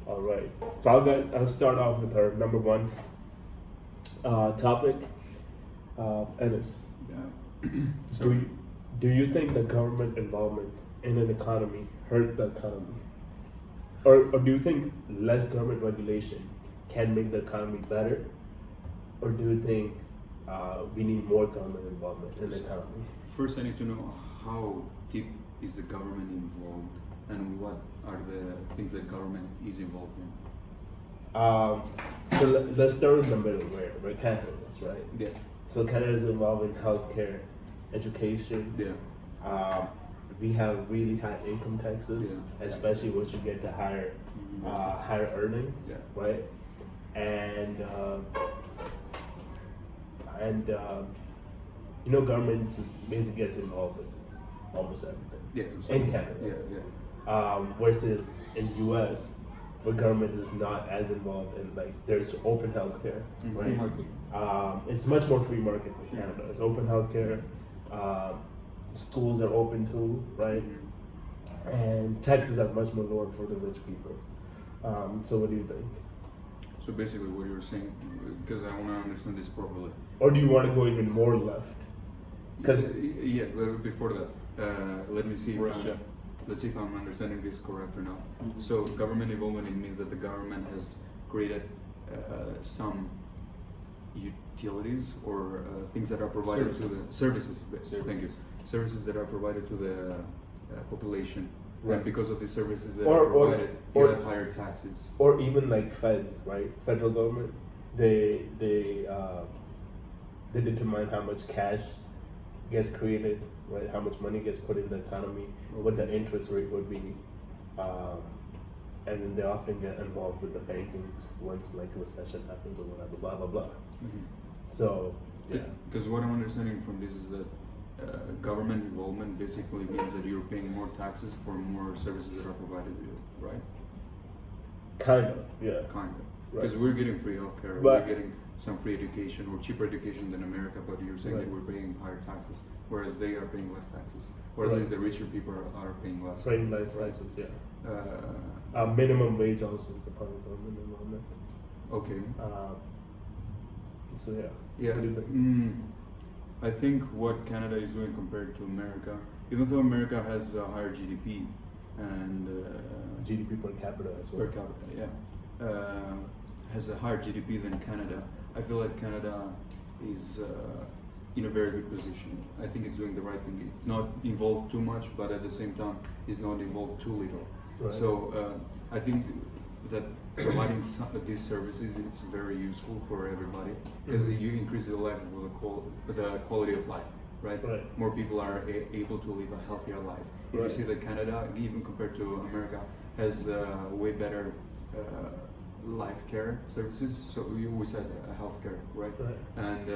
All right. So I'll start off with our number one topic. Ennis, Yeah. do you think the government involvement in an economy hurt the economy? Or do you think less government regulation can make the economy better? Or do you think we need more government involvement in the economy? First, I need to know how deep is the government involved, and what are the things that government is involved in. So let's start in the middle where Canada is, right? Yeah. So Canada is involved in healthcare, education. Yeah. We have really high income taxes, Yeah. especially once you get to higher earning, Yeah. right? And government just basically gets involved in almost everything. Yeah. In Canada. Yeah. Yeah. Versus in US, where government is not as involved in, like, there's open healthcare, Free right? market. It's much more free market than Canada. It's open healthcare. Schools are open too, right? And taxes are much more lower for the rich people. So what do you think? So basically, what you're saying, because I want to understand this properly. Or do you want to go even more left? Because Yeah. Before that, let me see. Russia. Let's see if I'm understanding this correct or not. So government involvement, it means that the government has created some utilities or things that are provided to the services. Thank you. Services that are provided to the population. Right. And because of the services that Or- are provided, you or- have higher taxes. or even like feds, right? Federal government, they determine how much cash gets created, right? How much money gets put in the economy, what the interest rate would be, and then they often get involved with the banking once like a recession happens or whatever, blah blah blah. So yeah, Because what I'm understanding from this is that government involvement basically means that you're paying more taxes for more services that are provided to you, right? kind of, yeah. Kind of. Right. Because we're getting free healthcare, But- we're getting some free education or cheaper education than America, but you're saying that Right. we're paying higher taxes, whereas they are paying less taxes, or at Right. least the richer people are paying less. Paying less Right. taxes, yeah. Uh, Minimum wage also is a part of government involvement. okay. So yeah. Yeah. What do you think? I think what Canada is doing compared to America, even though America has a higher GDP and GDP per capita as well. per capita, has a higher GDP than Canada. I feel like Canada is in a very good position. I think it's doing the right thing. It's not involved too much, but at the same time, it's not involved too little. Right. So I think that providing these services, it's very useful for everybody because you increase the level of the quality of life, right? Right. More people are able to live a healthier life. If you Right. see that Canada, even compared to America, has way better life care services. So we said healthcare, right? Right. And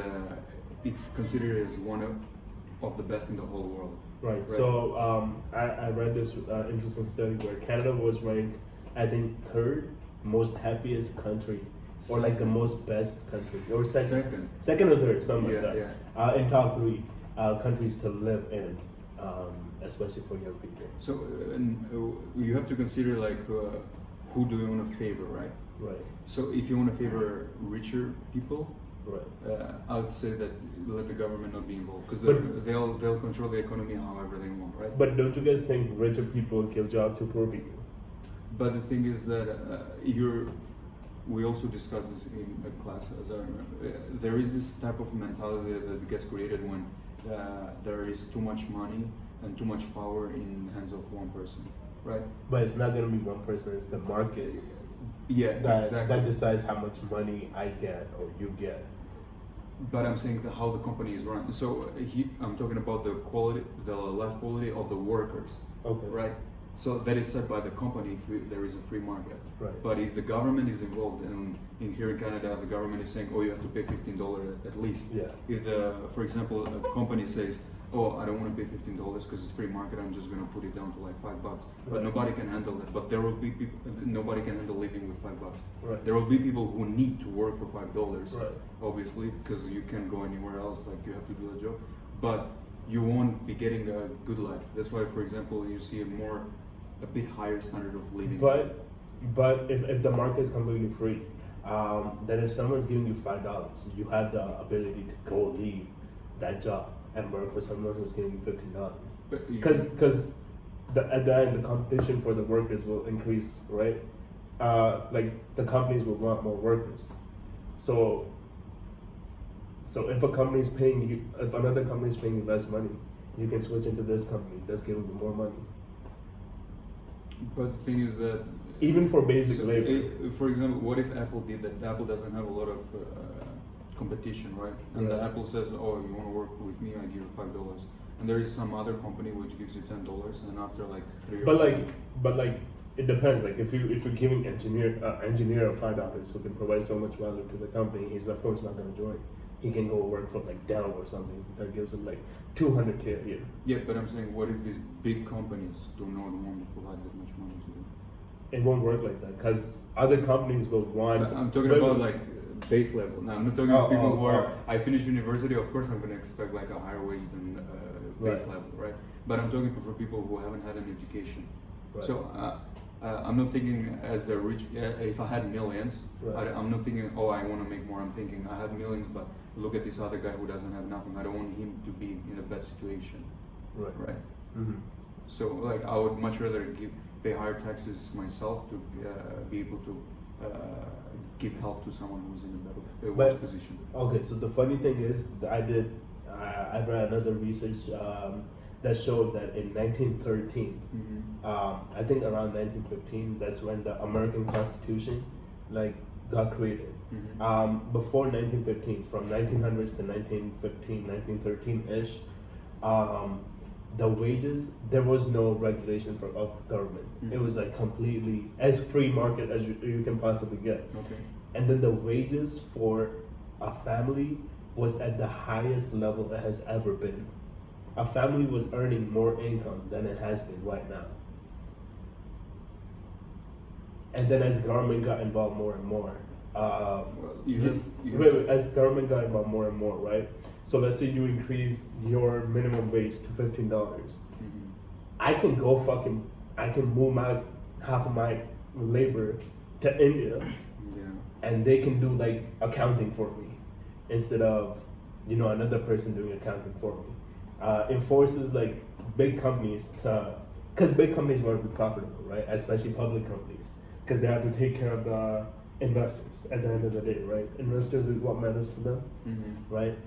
it's considered as one of the best in the whole world. Right. So I read this interesting study where Canada was ranked, I think, third most happiest country, or like the most best country, or second or third, something like that. Yeah. In top three countries to live in, especially for young people. So you have to consider like who do you want to favor, right? Right. So if you want to favor richer people, Right. I would say that let the government not be involved because But- they'll control the economy however they want, right? But don't you guys think richer people give job to poor people? But the thing is that we also discussed this in a class, as I remember. There is this type of mentality that gets created when there is too much money and too much power in the hands of one person, right? But it's not gonna be one person; it's the market Yeah, that exactly. that decides how much money I get or you get. But I'm saying how the company is run. So I'm talking about the quality, the life quality of the workers, Okay. right? So that is set by the company if there is a free market. Right. But if the government is involved, and in here in Canada, the government is saying, oh, you have to pay $15 at least. Yeah. If for example, a company says, oh, I don't want to pay $15 because it's free market, I'm just going to put it down to like $5. But Right. nobody can handle it. But there will be people, nobody can handle living with $5. Right. There will be people who need to work for $5, Right. obviously, because you can't go anywhere else, like you have to do the job. But you won't be getting a good life. That's why, for example, you see a bit higher standard of living. But But if the market is completely free, then if someone's giving you $5, you have the ability to go leave that job and work for someone who's giving you $15. But you- Because at the end, the competition for the workers will increase, right? Like the companies will want more workers. So if a company's paying you, if another company's paying you less money, you can switch into this company that's giving you more money. But the thing is that Even for basic so, labor. for example, what if Apple did that? Apple doesn't have a lot of competition, right? And the Yeah. Apple says, "Oh, you want to work with me? I give you $5." And there is some other company which gives you $10, and after like 3 or But like, it depends. Like if you're giving engineer $5 who can provide so much value to the company, he's of course not gonna join. He can go work for like Dell or something that gives him like $200K a year. yeah, but I'm saying, what if these big companies do not want to provide that much money to you? It won't work like that because other companies will want. I'm talking about like base level. Now I'm not talking about people who are. I finished university. Of course, I'm going to expect like a higher wage than base Right. level, right? But I'm talking for people who haven't had an education. Right. So I'm not thinking as the rich. If I had millions, Right. I'm not thinking, oh, I want to make more. I'm thinking I have millions, but look at this other guy who doesn't have nothing. I don't want him to be in a bad situation, Right. right? Mm-hmm. So like I would much rather pay higher taxes myself to be able to give help to someone who's in a better worse But- position. Okay, so the funny thing is, that I read another research that showed that in 1913, Mm-hmm. I think around 1915, that's when the American Constitution like got created. Mm-hmm. Before 1915, from 1900s to 1915, 1913-ish, the wages, there was no regulation of government. Mhm. It was like completely as free market as you can possibly get. Okay. And then the wages for a family was at the highest level it has ever been. A family was earning more income than it has been right now. And then as government got involved more and more, Well, you have wait, as government got involved more and more, right? So let's say you increase your minimum wage to $15. Mhm. I can move half of my labor to India, Yeah. and they can do like accounting for me instead of another person doing accounting for me. It forces like big companies because big companies want to be profitable, right? Especially public companies, because they have to take care of the investors at the end of the day, right? Investors is what matters to them, Mm-hmm. right?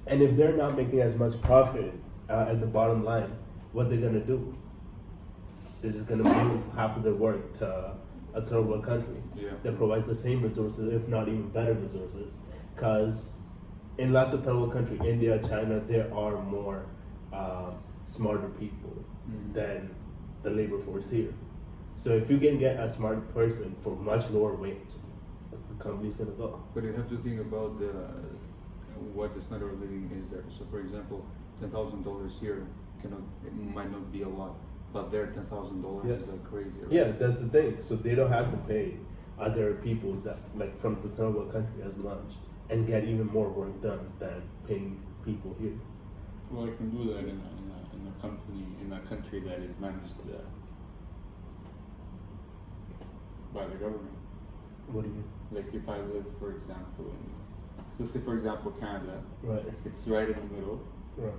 And if they're not making as much profit at the bottom line, what they're gonna do? They're just gonna move half of their work to a third world country Yeah. that provides the same resources, if not even better resources. Because in lots of third world countries, India, China, there are more smarter people Mhm. than the labor force here. So if you can get a smart person for much lower wage, the company's gonna go. But you have to think about what the standard of living is there. So, for example, $10,000 here might not be a lot, but there $10,000 Yeah. is like crazy. Right? Yeah, that's the thing. So they don't have to pay other people that like from the third world country as much and get even more work done than paying people here. Well, I can do that in a company, in a country that is managed by the government. What do you Like if I live, for example, so say for example Canada, right? it's right in the middle. Right.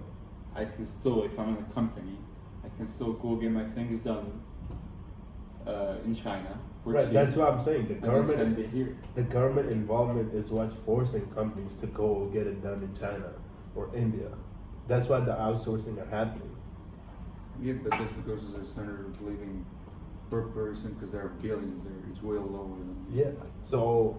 I can still, if I'm in a company, I can still go get my things done in China for Right, cheap, that's what I'm saying. and then send it here. The government involvement is what's forcing companies to go get it done in China or India. That's why the outsourcing are happening. Yeah, but that's because the standard of living per person, because there are billions there, it's way lower than Yeah. So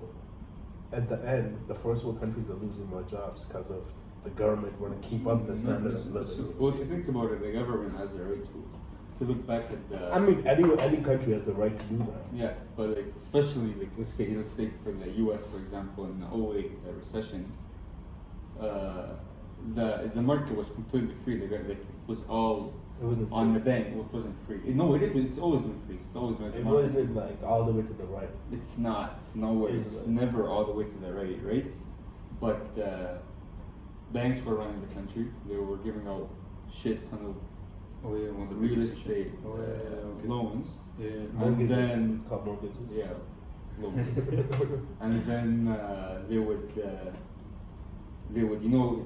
at the end, the first world countries are losing more jobs because of the government want to keep up the standard of living. Well, if you think about it, the government has the right to look back at the. I mean, any country has the right to do that. Yeah, but like especially like let's say for the U.S. for example in the '08 recession, the market was completely free. Like it was all It wasn't. on the free. bank. It wasn't free. No, it is. It's always been free. It's always been. It democracy. wasn't like all the way to the right. It's not. It's nowhere. Is It's it? never all the way to the right, right? But banks were running the country. They were giving out shit ton of Oh yeah, when the real biggest- estate, Oh yeah, loans, Yeah. and Mortgages. then It's called mortgages. yeah, loans, and then they would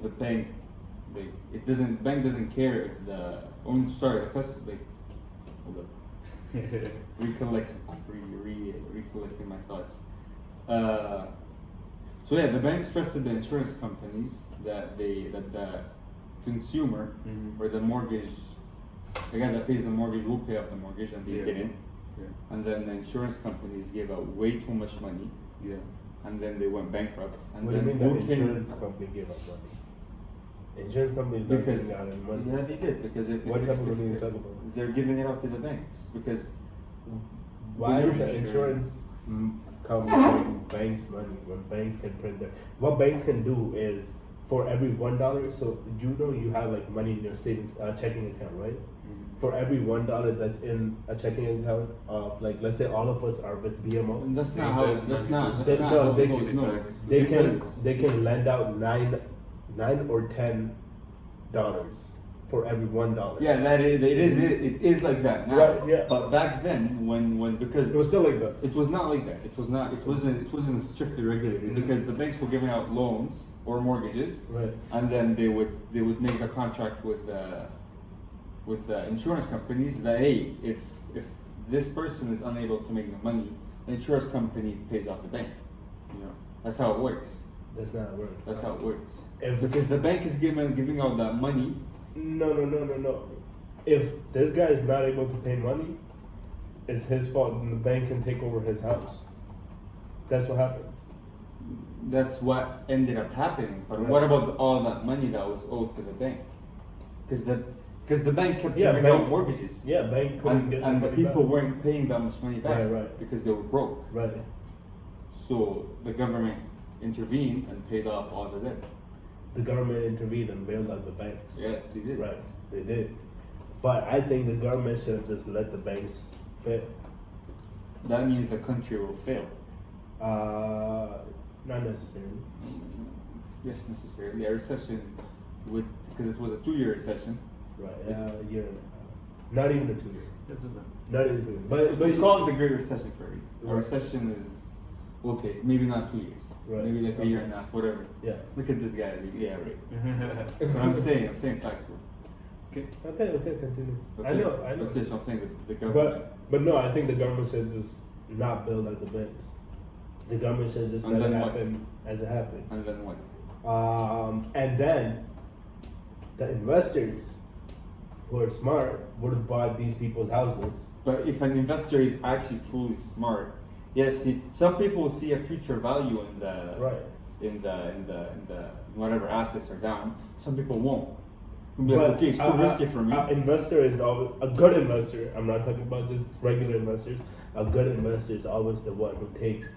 the bank bank doesn't care if the hold up. Recollecting my thoughts. So yeah, the banks trusted the insurance companies that the consumer Mhm. or the guy that pays the mortgage will pay off the mortgage, and they Yeah. didn't. Yeah. And then the insurance companies gave out way too much money, Yeah. and then they went bankrupt. And What do you then mean who that came? insurance company gave up money? The insurance company is not Because giving out any money. yeah, they did because What type of money are you talking about? they're giving it out to the banks because Why When is you're the insurance- insurance company giving banks money when banks can print their? What banks can do is for every $1, so you have like money in your savings checking account, right? For every $1 that's in a checking account of like let's say all of us are with BMO, and that's They not how invest that's money not to- that's They- not no, how they it can- goes. No, they because can lend out nine or $10 for every $1. yeah, it is like that now. Right, yeah. But back then, when because It was still like that. it was not like that. It wasn't strictly regulated Mhm. because the banks were giving out loans or mortgages, Right. and then they would make a contract with the insurance companies that hey, if this person is unable to make the money, the insurance company pays off the bank. Yeah. That's how it works. That's not how it works. That's how it works. If Because the bank is giving out that money. No. If this guy is not able to pay money, it's his fault, and the bank can take over his house. That's what happens. That's what ended up happening. But Right. what about all that money that was owed to the bank? Because the bank kept Yeah, giving out bank- mortgages, Yeah, bank couldn't get and the money people back. weren't paying that much money back Right. because they were broke. Right. So the government intervened and paid off all the debt. The government intervened and bailed out the banks. Yes, they did. Right. They did. But I think the government should have just let the banks fail. That means the country will fail. Not necessarily. Yes, necessarily. A recession would, because it was a 2-year recession. Right. A year and a half. Not even a 2 year. Isn't it? Not even 2 years. But It's called the Great Recession for a reason. A Right. recession is okay, maybe not 2 years, Right. maybe like a year and a half, whatever. yeah. Look at this guy. Yeah, right. But I'm saying facts, bro. Okay. Okay, continue. That's I it. know. That's it. So I'm saying that the government. But no, I think the government should just not build out the banks. The government should just And let it then what? happen as it happened. And then what? And then the investors who are smart would have bought these people's houses. But if an investor is actually truly smart, yes, some people see a future value in the Right. in the whatever assets are down. Some people won't. They'll be like, okay, it's too risky for me. Investor is always a good investor. I'm not talking about just regular investors. A good investor is always the one who takes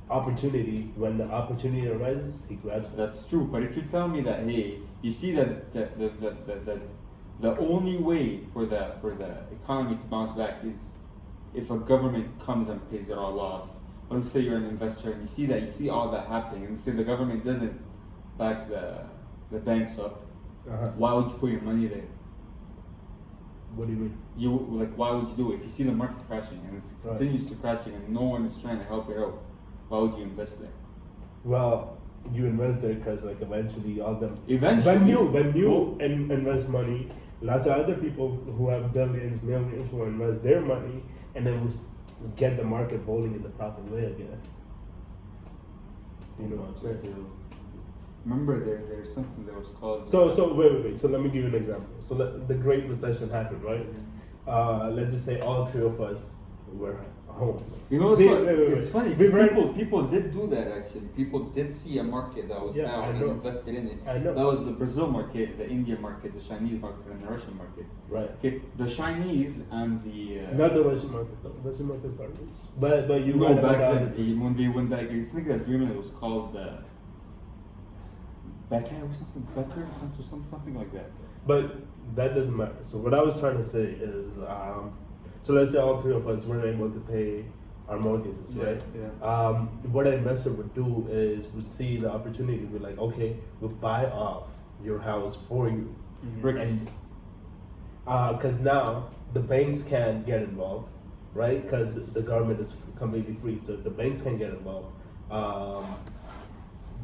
opportunity. When the opportunity arises, he grabs it. That's true. But if you tell me that, hey, you see that the only way for the economy to bounce back is if a government comes and pays it all off. Let's say you're an investor and you see all that happening, and say the government doesn't back the banks up. Uh-huh. Why would you put your money there? What do you mean? Why would you do it? If you see the market crashing and it Right. continues to crashing and no one is trying to help it out, why would you invest there? Well, you invest there because like eventually all them. Eventually, when you invest money, lots of other people who have billions, millions will invest their money, and then will get the market bowling in the proper way again. You know what I'm saying? remember there's something that was called. So wait. So let me give you an example. So the Great Recession happened, right? Let's just say all three of us were homeless. You know what's Wait. It's funny We because were- people did do that actually. People did see a market that was Yeah, down I and know. invested in it. I know. That was the Brazil market, the Indian market, the Chinese market, and the Russian market. Right. Okay, the Chinese and the Not the Russian market though. Russian market is garbage. But you no read back about then the- when they went back, I think that agreement was called Becker or something like that. But that doesn't matter. So what I was trying to say is, so let's say all three of us weren't able to pay our mortgages, right? Yeah. What an investor would do is would see the opportunity, be like, okay, we'll buy off your house for you. Bricks. And Because now the banks can get involved, right? Because the government is completely free, so the banks can get involved.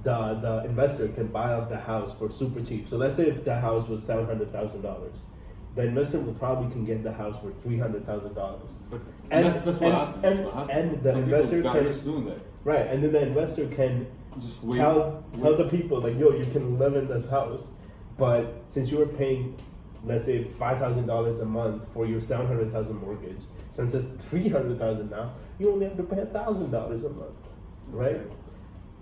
The investor can buy off the house for super cheap. So let's say if the house was $700,000, the investor will probably can get the house for $300,000. But That's what happened. That's what happened. And the Some investor people got can rich doing that. right, and then the investor can Just wait. tell the people like, yo, you can live in this house, but since you were paying, let's say $5,000 a month for your $700,000 mortgage, since it's $300,000 now, you only have to pay $1,000 a month, right? Okay.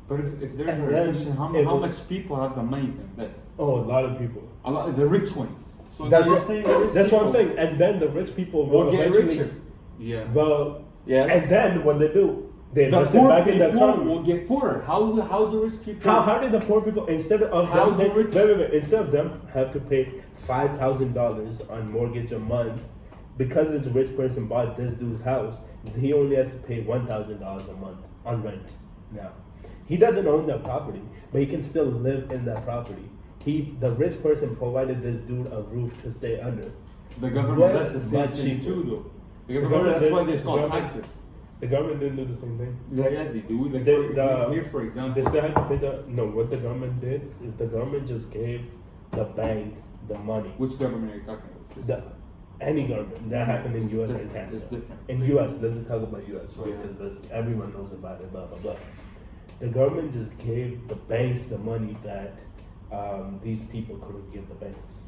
But if there's And a then recession, how it will- much people have the money to invest? Oh, a lot of people. A lot, the rich ones. So That's you're what, saying the rich that's what I'm people saying. And then the rich people will get eventually- richer. yeah. Well, Yes. and then what they do, they The invest it poor back in the people economy. will get poorer. How do rich people? How did the poor people instead of How them do pay, rich- wait, instead of them have to pay $5,000 on mortgage a month because this rich person bought this dude's house, he only has to pay $1,000 a month on rent now. He doesn't own that property, but he can still live in that property. The rich person provided this dude a roof to stay under. The government Way does the same much thing cheaper. too, though. The The government, government that's why did- there's the called government- taxes. The government didn't do the same thing. Yeah, they do. Like here, for example, They still had to pay what the government did is the government just gave the bank the money. which government are you talking about? 'Cause The, any government that happened in it's U.S. and different. Canada. It's different. In U.S., let's just talk about U.S. right? Yeah. Because everyone knows about it. Blah blah blah. The government just gave the banks the money that these people couldn't give the banks.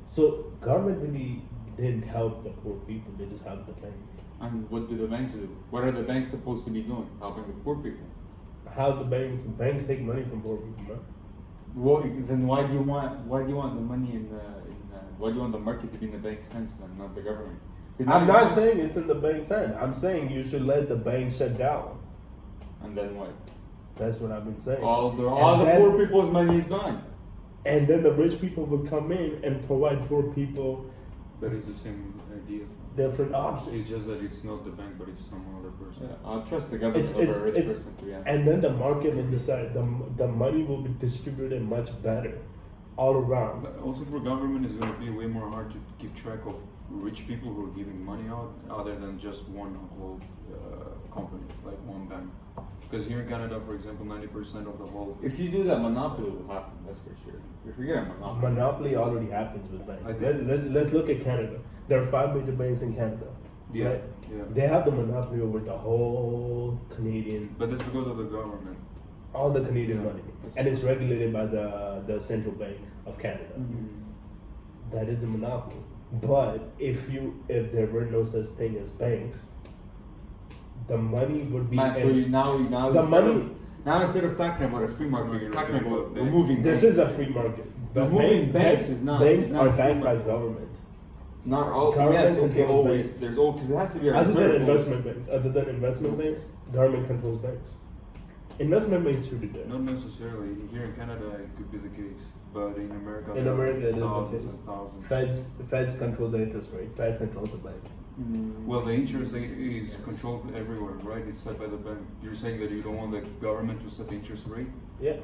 So government really didn't help the poor people. They just helped the bank. And what do the banks do? What are the banks supposed to be doing? Helping the poor people. How the banks take money from poor people, man. Well, then why do you want the money why do you want the market to be in the bank's hands and not the government? 'Cause now I'm you not want- saying it's in the bank's hand. I'm saying you should let the bank shut down. And then what? That's what I've been saying. All the then- poor people's money is gone. And then the rich people would come in and provide poor people But it's the same idea. different options. It's just that it's not the bank, but it's some other person. Yeah, I'll trust the government over a rich person to be honest. and then the market will decide the money will be distributed much better all around. But also for government, it's going to be way more hard to keep track of rich people who are giving money out, other than just one whole company, like one bank. Because here in Canada, for example, 90% of the whole. If you do that, monopoly will happen. That's for sure. If you get a monopoly, Monopoly already happens with I banks. think- Let's look at Canada. There are 5 major banks in Canada. Yeah, Right? yeah. They have the monopoly over the whole Canadian, But that's because of the government. all the Canadian Yeah. money, and it's regulated by the Central Bank of Canada. That is a monopoly. But if there were no such thing as banks, the money would be. Man, so in- you now the instead money. of- now instead of talking about a free market, you're talking about banks. removing This banks. is a free market. But Removing banks is not- Banks it's not are a free backed by market. government. Not all. Government Yes, okay, controls always. banks. There's all because it has to be a Other than reserve always. investment banks, government controls banks. Investment banks should be there. Not necessarily. Here in Canada, it could be the case, but in America, In there America, it are is the thousands case. and thousands. Feds control the interest rate. Fed controls the bank. Well, the interest rate is controlled everywhere, right? It's set by the bank. You're saying that you don't want the government to set the interest rate? Yeah.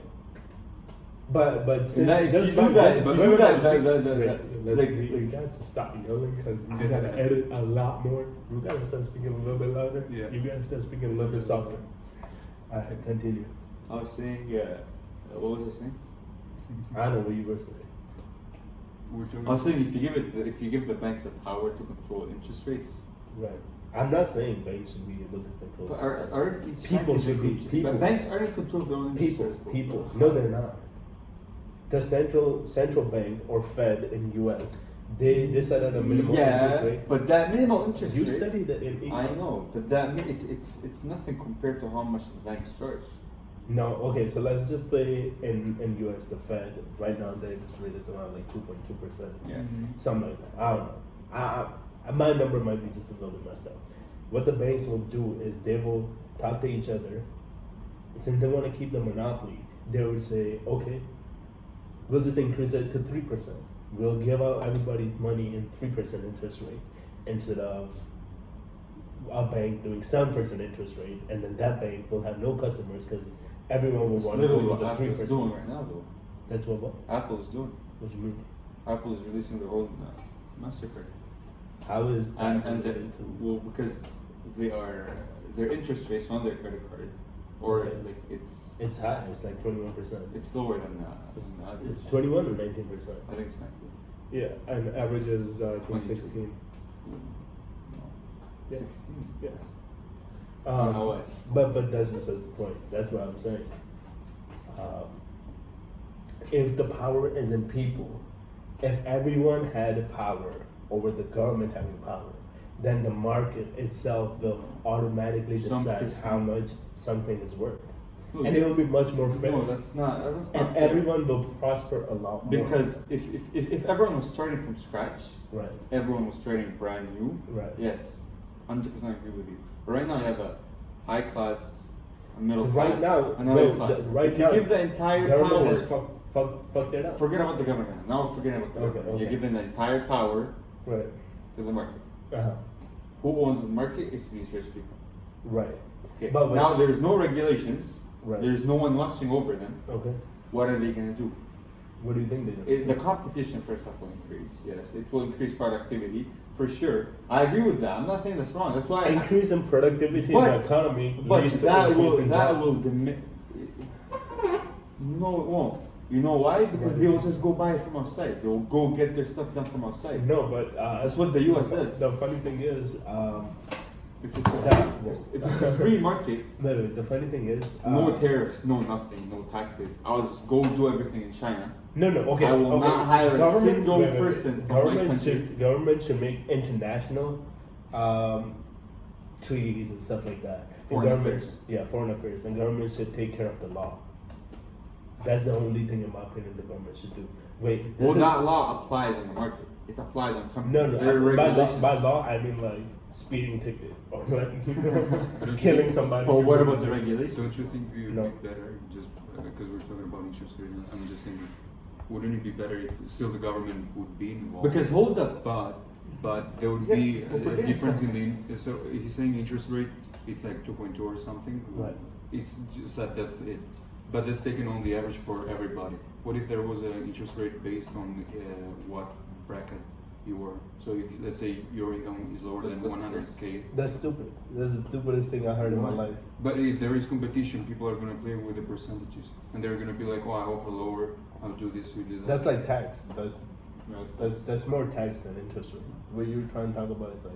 But since that- if just you do by- that- just- if wait, you do wait, that, wait, the- wait, let's- like- we gotta just stop yelling because we gotta edit a lot more. We gotta start speaking a little bit louder. Yeah. You gotta start speaking a little bit softer. Alright, continue. I was saying, what was I saying? I don't know what you were saying. We're talking I was saying if you give the banks the power to control interest rates, Right. I'm not saying banks should be able to control. but are each People bank is should be- in- people- But banks are in control of their own interest rates. bro. People. No, they're not. The central bank or Fed in U.S. They set out a minimum interest Yeah, rate. but that minimal interest You rate. studied it in I econ. know, but it's nothing compared to how much the banks charge. No, okay, so let's just say in US the Fed right now the interest rate is around like 2.2%. Yeah. Something like that. I don't know. My number might be just a little bit messed up. What the banks will do is they will talk to each other. Since they want to keep the monopoly, they would say, okay, we'll just increase it to 3%. We'll give out everybody money in 3% interest rate instead of a bank doing 7% interest rate, and then that bank will have no customers because everyone will It's want to go literally with what the Apple is doing 3%. right now, though. That's what? Apple is doing. What you mean? Apple is releasing their own MasterCard. How is that And related to? well, because they are their interest rates on their credit card, or Okay. like It's high. It's like 21%. it's lower than It's, the average. it's 21 or 19%. I think it's 19. Yeah, and average is I think 22. 16. No. Yeah. 16. Yeah. know what? But that's besides the point. That's what I'm saying. If the power is in people, if everyone had power over the government having power, then the market itself will automatically Some decide percent. how much something is worth, No, and it will be much more fair. No, that's not. That's not And fair. everyone will prosper a lot more. Because if everyone was starting from scratch, right, everyone was starting brand new. right. Yes, 100% agree with you. But right now you have a high class, a middle Right class, now, and a low no, class. right if now, you give the entire government power, has fucked it up. forget about the government. Now we're forgetting about the Okay, government. okay. You're giving the entire power Right. to the market. Uh-huh. Who owns the market? It's these rich people. Right. Okay. But now there's no regulations. Right. There's no one watching over them. Okay. What are they gonna do? What do you think they do? The competition first off will increase. Yes, it will increase productivity for sure. I agree with that. I'm not saying that's wrong. That's why. Increase in productivity in the economy But leads to that increase will in that job. will No, it won't. You know why? Because they will just go buy it from outside. They will go get their stuff done from outside. No, but That's what the US does. The funny thing is, If it's a free market, no, the funny thing is, no tariffs, no nothing, no taxes. I'll just go do everything in China. No, okay. I will okay. not hire a Government- single wait. person from my country. Government should make international treaties and stuff like that. And Foreign governments- affairs. Yeah, foreign affairs, and government should take care of the law. That's the only thing, in my opinion, the government should do. Wait, this Well, is, that law applies on the market. It applies on companies. no, There are by regulations. law, I mean like speeding ticket or like killing somebody. But what about the regulations? Don't you think it would No. be better, just because we're talking about interest rate, I'm just thinking, wouldn't it be better if still the government would be involved? Because hold up, But there would Yeah, be we're a forgetting difference something. in the, so he's saying interest rate, it's like 2.2 or something. Right. It's just that's it. But that's taken on the average for everybody. What if there was an interest rate based on what bracket you were? So if, let's say your income is lower than That's- 100K. That's stupid. That's the stupidest thing I heard in my life. But if there is competition, people are going to play with the percentages. And they're going to be like, oh, I offer lower, I'll do this, you do that. That's like tax. no, it's not. That's more tax than interest rate. What you're trying to talk about is like.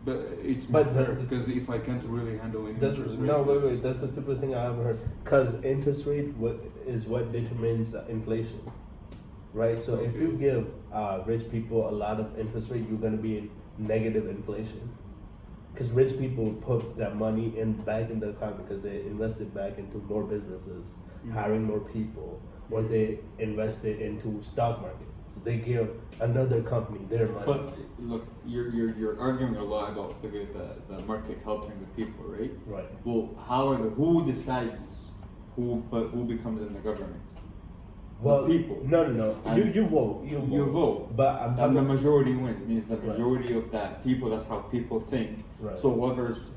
But it's But not that's fair, the- because if I can't really handle any That's, interest rate, no, wait, that's- wait. That's the stupidest thing I ever heard. Cause interest rate is what determines inflation, right? So if you give rich people a lot of interest rate, you're gonna be in negative inflation. Cause rich people put that money back in the economy because they invested back into more businesses, hiring more people, or they invested into stock market. So they give another company their money. But look, you're arguing a lot about the market helping the people, right? Right. Well, however, who decides who becomes in the government? Well, people. No. And You vote. You vote. But I'm And talking the majority wins. It means the Right. majority of that people. That's how people think. Right. So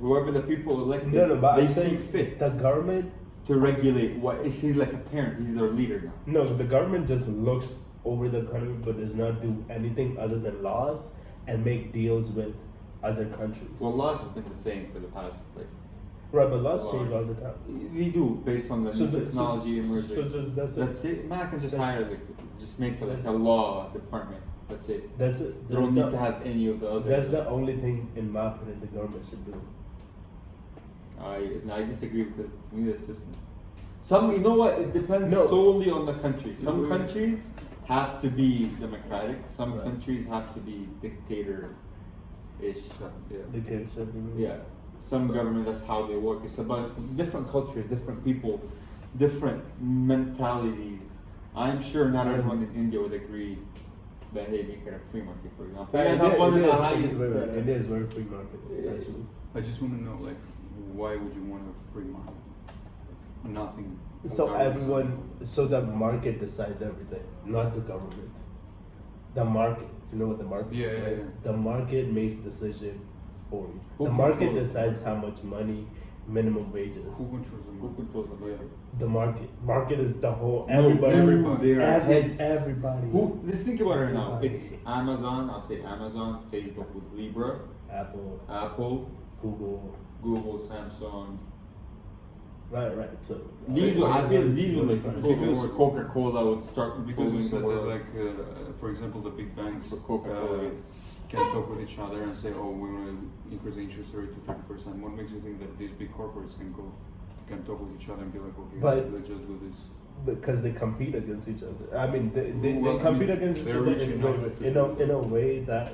whoever the people elected, No, but they I'm see saying fit the government. to regulate what is. He's like a parent. He's their leader now. No, the government just looks over the country but does not do anything other than laws and make deals with other countries. Well, laws have been the same for the past like. right, but laws Well, change all the time. They do based on the new technology emerging. So just That's it. Man, I can just That's- hire just make like a law department. That's it. That's it. You don't need to have any of the other. That's the only thing, in my opinion, the government should do. I disagree because we need a system. You know what? It depends No. solely on the country. Some Wait. countries have to be democratic. Some Right. countries have to be dictator-ish. Yeah. Dictatorship. you mean? Yeah. Some government, that's how they work. It's about different cultures, different people, different mentalities. I'm sure not everyone in India would agree that hey, make it a free market, for example. You guys have one of the highest. It is very free market, actually. I just want to know, like, why would you want a free market? Nothing. So Government. everyone, so the market decides everything, not the government. The market, you know what the market? Yeah, is, yeah, right? yeah. The market makes decision for you. Who The market controls it? decides how much money minimum wages. Who controls the Who market? controls the market? The market. Market is the whole No, everybody. everybody. They are heads. Everybody. Who? Let's think about it now. Everybody. It's Amazon. I'll say Amazon, Facebook with Libra, Apple, Google, Samsung. Right. So These would, I feel these would like control the Because- world. Coca-Cola would start Because controlling you the said that, world. like, for example, the big banks For Coca-Cola, yes. can talk with each other and say, "Oh, we want to increase the interest rate to 30%." What makes you think that these big corporates can talk with each other and be like, "Okay, But- let's just do this"? because they compete against each other. I mean, they Well, compete I mean, against each they're other rich enough to in a way that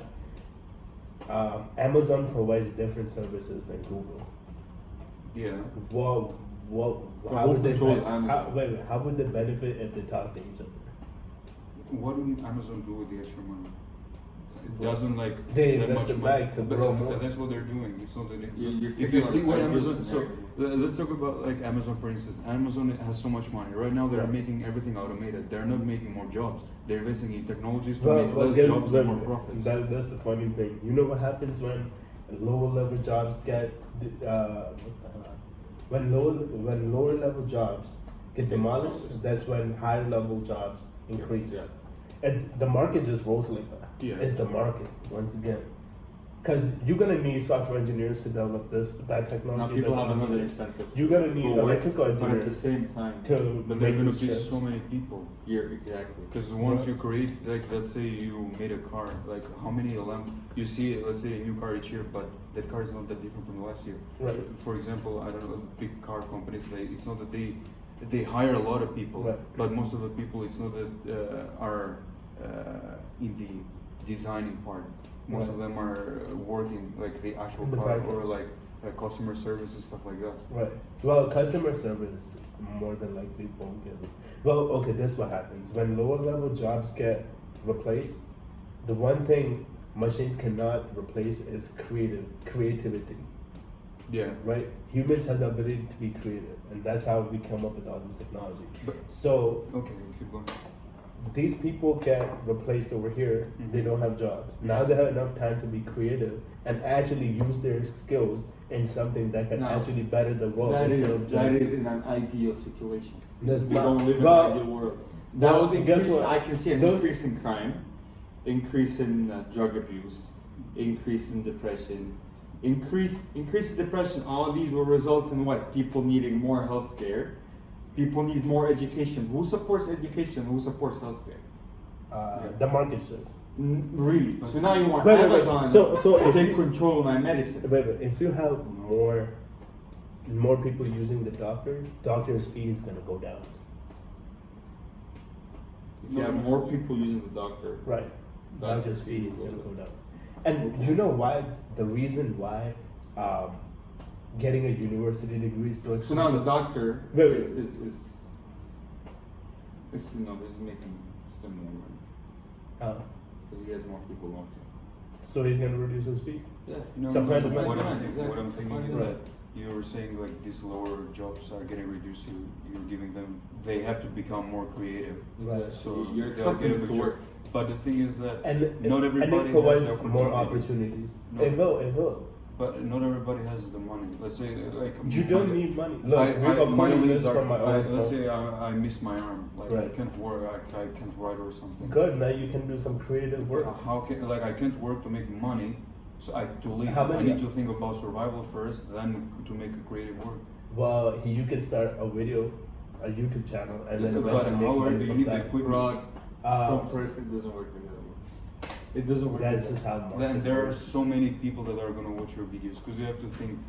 Amazon provides different services than Google. Yeah. Well, how who would they controls how, Amazon? wait, how would they benefit if they talk to each other? What would Amazon do with the extra money? It doesn't like They that invest much it money. back to But grow more. that's what they're doing. It's not that You're if you thinking see of what ideal Amazon. So scenario. let's talk about like Amazon for instance. Amazon has so much money right now. They're Right. making everything automated. They're not making more jobs. They're investing in technologies to Well, make well, less again, jobs and more profits. That's the funny thing. You know what happens when lower level jobs get when lower level jobs get demolished? That's when higher level jobs increase. Yeah. And the market just rolls like that. Yeah. It's the market once again. Because you're gonna need software engineers to develop that technology. Now people that's have gonna another be- incentive. You're gonna need to work, electrical but at the engineers same time, to But they're make gonna these be chips. so many people. you're exactly. Because once Right. you create, like, let's say you made a car, like, how many you see, let's say, a new car each year, but that car is not that different from the last year. Right. For example, I don't know, big car companies, it's not that they hire a lot of people, Right. but most of the people, it's not that are in the designing part. Most Right. of them are working, like, the actual In the car factory. or, like, customer service and stuff like that. Right. Well, customer service more than likely won't get it. Well, okay, this what happens. When lower level jobs get replaced, the one thing machines cannot replace is creativity. Yeah. Right? Humans have the ability to be creative, and that's how we come up with all this technology. But- So Okay, keep going. these people get replaced over here, they don't have jobs. Now they have enough time to be creative and actually use their skills in something that can No. actually better the world. That instead of is just- in an ideal situation. That's We not- don't live in well, an ideal world. well, That would guess increase. what? I can see an Those- increase in crime, increase in drug abuse, increase in depression, increase in depression. All of these will result in what? People needing more health care. People need more education. Who supports education? Who supports healthcare? The market should. Really? So now you want Wait, wait, wait. Amazon So to if take you- control of my medicine. Wait, if you have more people using the doctor's fee is gonna go down. If you have more people using the doctor, Right. Doctor's Doctor's fee fee is will gonna go go down. And you know why? The reason why getting a university degree is so so expensive. now the doctor Wait, is making still more money because he has more people wanting. So he's gonna reduce his fee. Yeah. No, Supply no, and what demand. I'm Exactly. what I'm thinking is Right. that you were saying like these lower jobs are getting reduced. You're giving them. They have to become more creative. Right. So You're they'll expecting get a it to good work. job. But the thing is that And not everybody and it provides has the more opportunity. opportunities. No. It will. But not everybody has the money. Let's say like You don't my- need money. Look, I, we're my quoting leads this are, from my own let's phone. say I miss my arm. Like I Right. can't work. I can't write or something. Good. Now you can do some creative work. How can like I can't work to make money, so to live. How I many- need to think about survival first, then to make a creative work. Well, you can start a YouTube channel, and then But eventually make how money you from need the that. equipment. Broad Um, from person doesn't work like that. It doesn't work. That's like just that. how Then market there are works. so many people that are gonna watch your videos because you have to think.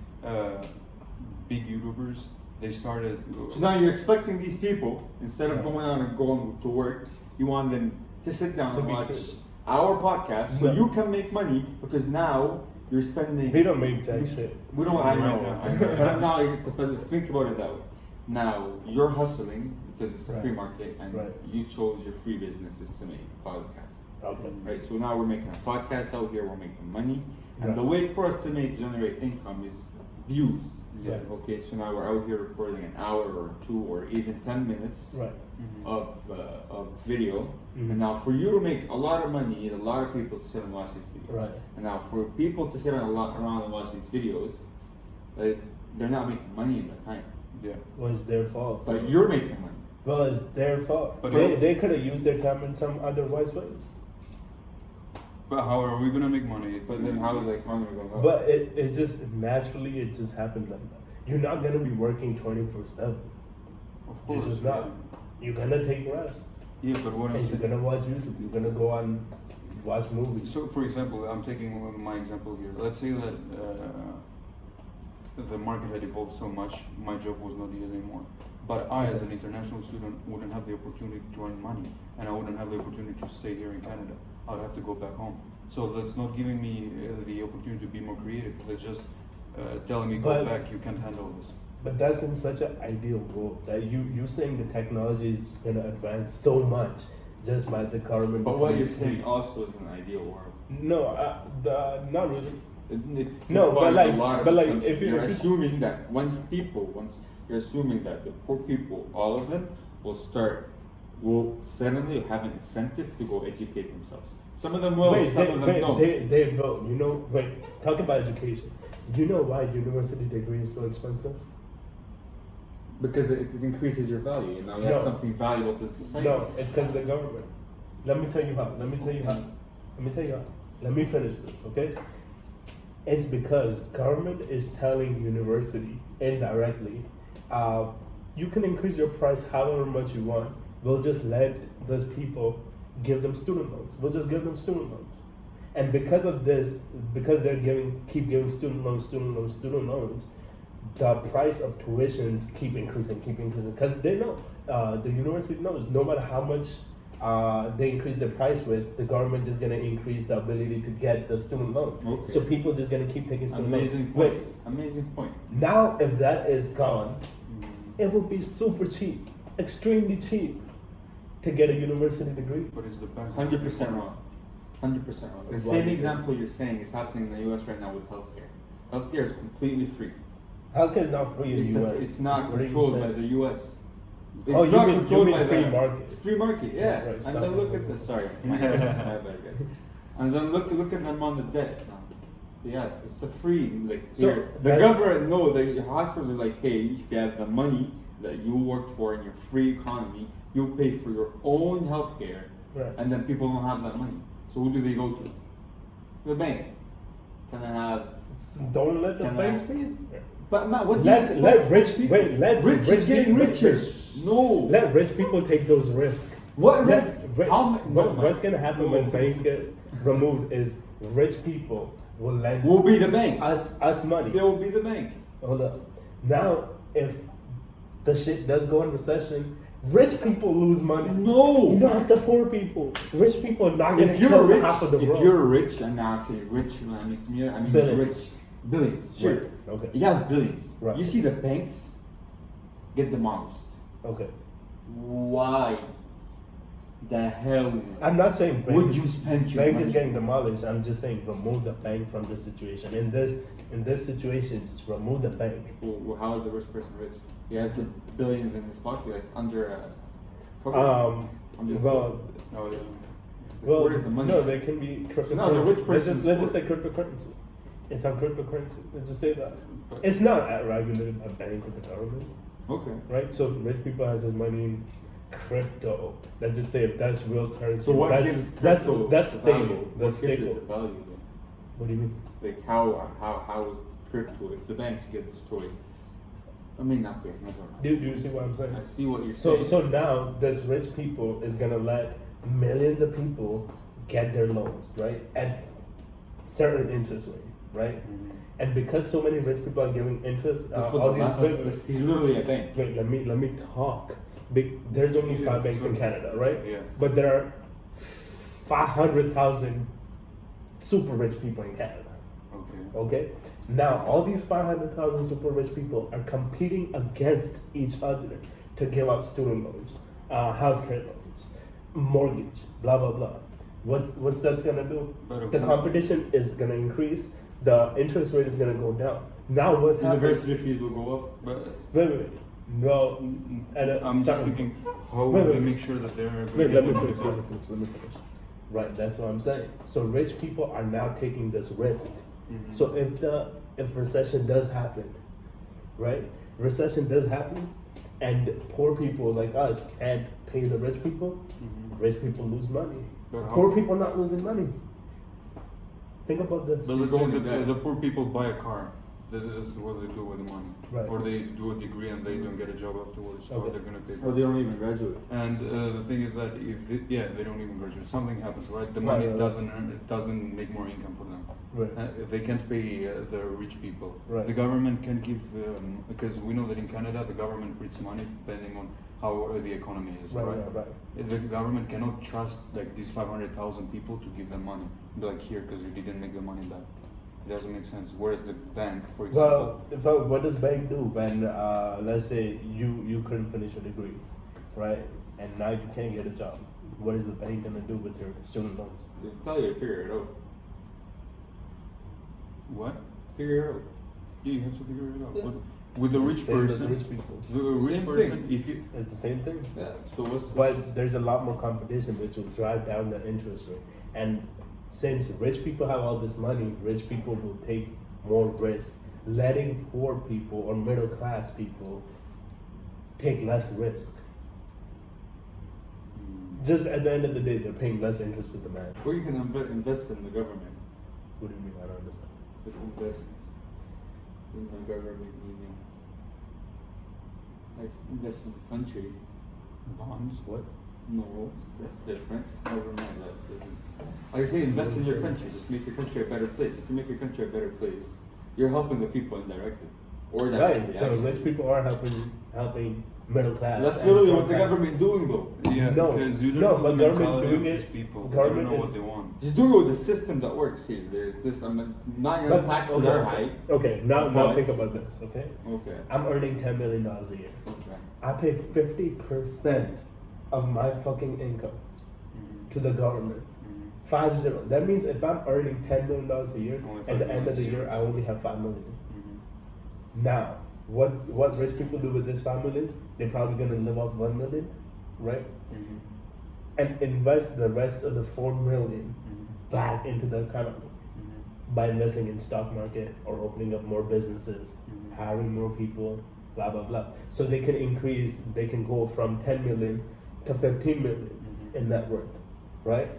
Big YouTubers, they started. So now you're expecting these people, instead of Yeah. going out and going to work, you want them to sit down To and be watch creative. our podcast so No. you can make money because now you're spending. We don't make jack shit. We don't. I Right know. now. I know. But now you have to think about it that way. Now you're hustling because it's a Right. free market, and Right. you chose your free businesses to make podcasts. Okay. Right. So now we're making a podcast out here. We're making money, and Right. the way for us to generate income is views. Yeah. Okay. So now we're out here recording an hour or 2 or even 10 minutes Right. Mhm. of video. Mhm. And now for you to make a lot of money, you need a lot of people to sit and watch these videos. Right. And now for people to sit around and watch these videos, like they're not making money in that time. Yeah. Well, it's their fault. But you're making money. Well, it's their fault. But They could have used their time in some otherwise ways. But how are we gonna make money? But then how is the economy going to go? But it just naturally it just happens like that. You're not gonna be working 24/7. Of You're course. just not. You're gonna take rest. Yeah, but what I'm And you're saying. gonna watch YouTube. You're gonna go on watch movies. So, for example, I'm taking my example here. Let's say that the market had evolved so much, my job was not needed anymore. But I, as an international student, wouldn't have the opportunity to earn money, and I wouldn't have the opportunity to stay here in Canada. I would have to go back home. So that's not giving me the opportunity to be more creative. That's just telling me, go But- back, you can't handle this. But that's in such an ideal world that you saying the technology is gonna advance so much just by the government. But what becoming you're saying free. also is an ideal world. No, not really. It No, but requires like- a lot of but like, assumptions. if you- You're if you- assuming that once you're assuming that the poor people, all of them, will suddenly have an incentive to go educate themselves. Some of them will, some of them don't. they will. You know, talk about education. Do you know why university degree is so expensive? Because it increases your value, and now you have No. something valuable to society. No, it's because of the government. Let me tell you how. Let me tell you how. Let me finish this, okay? It's because government is telling university indirectly, you can increase your price however much you want. We'll just let those people give them student loans. We'll just give them student loans. And because of this, because they're keep giving student loans, the price of tuitions keep increasing. Because they know, the university knows, no matter how much they increase the price with, the government is gonna increase the ability to get the student loan. Okay. So people just gonna keep taking student Amazing loans. point. Wait, Amazing point. now if that is gone, it will be super cheap, extremely cheap, to get a university degree. But it's the bank. 100% wrong. 100% wrong. The Why? same example you're saying is happening in the U.S. right now with healthcare. Healthcare is completely free. Healthcare is not free in the US. It's not What are you controlled by saying? the U.S. It's Oh, you not mean controlled by free the market? It's free market, yeah. Yeah, right, And stop then it. look at the sorry, my bad guys. And then look at them on the debt now. Yeah, it's a free like So, here. The that's- government the hospitals are like, hey, if you have the money that you worked for in your free economy, you pay for your own healthcare, Right. and then people don't have that money. So who do they go to? The bank. Can I have? Don't let the Can banks I- pay. But Matt, what do you Let expect rich from people? let rich is getting people- richer. No. Let rich people take those risks. What Let- risk? ri- How much? what's gonna happen when banks get removed is rich people will lend Will be the bank. us money. They will be the bank. Hold up. Now, if the shit does go in recession, rich people lose money. No. Not the poor people. Rich people are not gonna If you're kill rich, half of the if world. you're rich, and now I say rich, I mean Billions. rich, billions. Sure. Right. Okay. You have billions. Right. You see the banks get demolished. Okay. Why the hell I'm not saying bank, would you spend your bank money? is getting demolished. I'm just saying remove the bank from this situation. In this situation, just remove the bank. Well, how is the rich person rich? He has the billions in his pocket, like under cover. Under the Well, Oh, yeah. well, where's the money? no, they can be cryptocurrency. not the rich person's let's just say fault. cryptocurrency. It's on cryptocurrency. Let's just say that. But- It's not regulated a bank with the government, Okay. right? So rich people has their money in crypto. Let's just say if that's real currency. So what that's, gives that's crypto that's the stable. value? That's What gives stable. it the value though? What do you mean? Like how is crypto if the banks get destroyed? I mean, okay, never mind. Do you see what I'm saying? I see what you're So saying. so now this rich people is gonna let millions of people get their loans, right? At certain interest rate, right? Mhm. And because so many rich people are giving interest, That's what all the these bank- that's- he's literally a bank. wait, let me talk. There's only Yeah, 5 banks in sure. Canada, right? Yeah. But there are 500,000 super rich people in Canada. Okay. Okay? Now, all these 500,000 super rich people are competing against each other to give out student loans, healthcare loans, mortgage, blah, blah, blah. What's that's gonna do? But The competition is gonna increase, the interest rate is gonna go down. Now, what happens? University fees will go up. But Wait. No, and I'm just sorry. thinking, how Wait, would wait. we make sure that they're going Wait, to let me get finish. the Let me finish. Right, that's what I'm saying. So rich people are now taking this risk. Mhm. So if recession does happen, right? Recession does happen, and poor people like us can't pay the rich people. Rich people lose money. But how- Poor people not losing money. Think about this. But let's going say to that. the poor people buy a car. That is what they do with the money. Right. Or they do a degree and they don't get a job afterwards. So Okay. they're gonna pay. Or they don't even graduate. And the thing is that if they don't even graduate, something happens, right? The Right, money right, right. doesn't make more income for them. Right. They can't pay the rich people. Right. The government can give because we know that in Canada the government prints money depending on how the economy is, Right. The government cannot trust like these 500,000 people to give them money. Be like here because you didn't make the money back. It doesn't make sense. Whereas the bank, for example. Well, what does bank do when, let's say, you couldn't finish your degree, right? And now you can't get a job. What is the bank gonna do with your student loans? They tell you to figure it out. What? Figure it out. Yeah, you have to figure it out. Yeah. But with the rich Same with person, rich people. the rich Same person, thing. if you It's the same thing. Yeah. So what's But there's a lot more competition, which will drive down the interest rate. And since rich people have all this money, rich people will take more risk, letting poor people or middle class people take less risk. Just at the end of the day, they're paying less interest to the man. or you can invest in the government. What do you mean? I don't understand. But invest in the government, meaning like invest in the country. bonds, What? No, that's different. Never mind, that doesn't. Like I say, invest in your country. Just make your country a better place. If you make your country a better place, you're helping the people indirectly, or directly. Right. So actually. rich people are helping middle class. That's and literally poor what the class. government doing though. yeah, No, because you don't no, know but the government mentality doing of it- these people. They government don't know is- what they want. Just doing it with a system that works here. There's this. I'm not gonna But- taxes okay, are okay. high. Okay, now But- think about this. Okay, Okay. I'm earning $10 million a year. Okay. I pay 50% of my fucking income to the government. 50. That means if I'm earning $10 million a year, Only at the 5 end of the million. year I only have 5 million. Now, what rich people do with this 5 million? They're probably gonna live off 1 million, right? And invest the rest of the 4 million back into the economy by investing in stock market or opening up more businesses, hiring more people, blah blah blah. So they can go from 10 million to 15 million in net worth, right?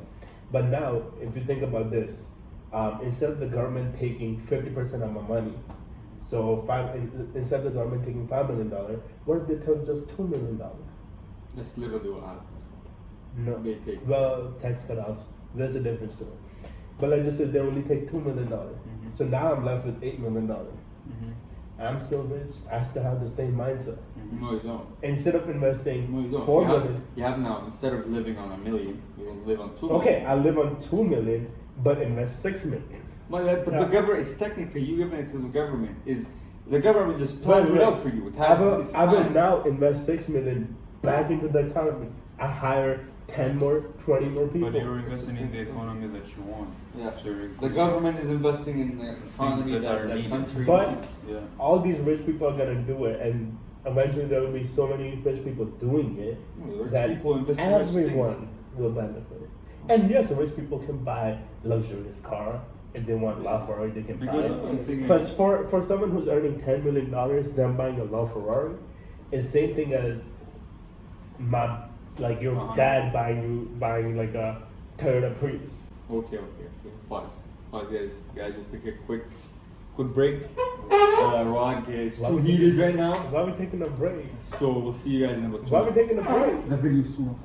But now, if you think about this, instead of the government taking 50% of my money, so instead of the government taking $5 million, what if they took just $2 million? That's literally what happens. No. They take. Well, tax cutoffs. That's a different story. But let's just say they only take $2 million. So now I'm left with $8 million. I'm still rich. I still have the same mindset. No, you don't. Instead of No, you investing don't. 4 you have, million. you have now, instead of living on $1 million, you will live on $2 million. Okay, I live on 2 million, but invest 6 million. But Yeah. the government is technically you giving it to the government. Is the government just plans it Right. out for you? It I has will, it's I will planned. now invest 6 million back into the economy. I hire 10 more, 20 more people. But you're investing in the economy that you want. Yeah. So you're The increasing government is investing in the economy that that are the needed. country But- needs. Yeah. All these rich people are gonna do it, and eventually there will be so many rich people doing it No, rich that people invest in rich everyone things. will benefit. And yes, rich people can buy luxurious car if they want LaFerrari, they can Because buy. I'm thinking. Because for someone who's earning $10 million, them buying a LaFerrari is same thing as your Uh-huh. dad buying like a Toyota Prius. Okay. Pause, guys. Guys, we'll take a quick break. Rod is Why too we heated right now, Why are we taking a break? so we'll see you guys in about 2 Why are we minutes. taking a break? The video soon.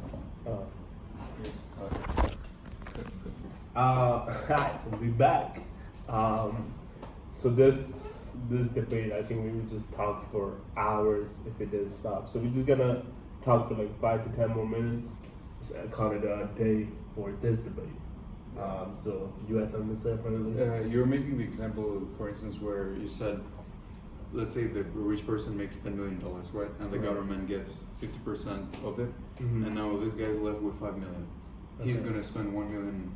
Hi, we'll be back. So this debate, I think we would just talk for hours if it didn't stop. So we're just gonna talk for like 5 to 10 more minutes. Call it a day for this debate. So you had something to say apparently? You're making the example, for instance, where you said, let's say the rich person makes $10 million, right? And the Right. government gets 50% of it, Mhm. and now this guy's left with 5 million. He's Okay. gonna spend 1 million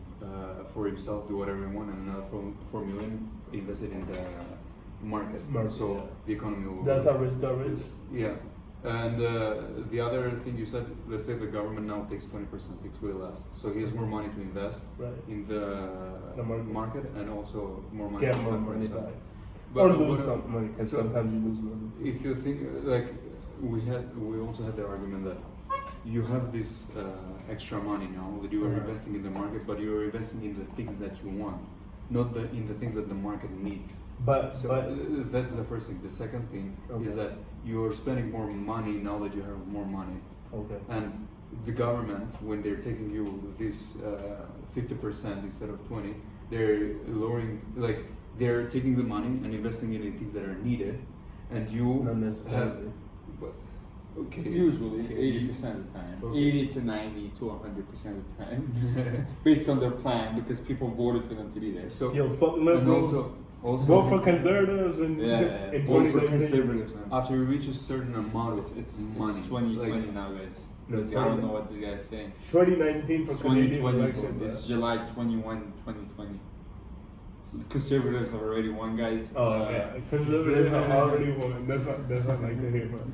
for himself, do whatever he wants, and another 4 million invested in the market. Market, So yeah. the economy will. That's how rich got rich? Yeah. And the other thing you said, let's say the government now takes 20%, takes way less. So he has more money to invest Right. in the The market. market and also more money Get to more spend for money himself. back. or But lose what- some money, because so- sometimes you lose money. If you think like we also had the argument that you have this extra money now that you are Uh-huh. investing in the market, but you are investing in the things that you want, not in the things that the market needs. But So that's the first thing. The second thing Okay. is that you're spending more money now that you have more money, okay. and the government, when they're taking you this 50% instead of 20, they're lowering, like they're taking the money and investing it in things that are needed, and you Not have. necessarily. But, okay. Usually, okay, 80% of the time. Okay. 80 to 90 to 100% of the time. Based on their plan, because people voted for them to be there. So Yo, fuck and liberals. also Vote for conservatives and Yeah, in vote for 2019. conservatives. Man. after you reach a certain amount of It's money, 2020 like, now, guys. No, I don't know what this guy's saying. 2019 for It's Canadian 2020, election. bro. It's bro. July 21, 2020. Conservatives have already won, guys. Oh yeah, conservatives have already won. That's what I like to hear, man.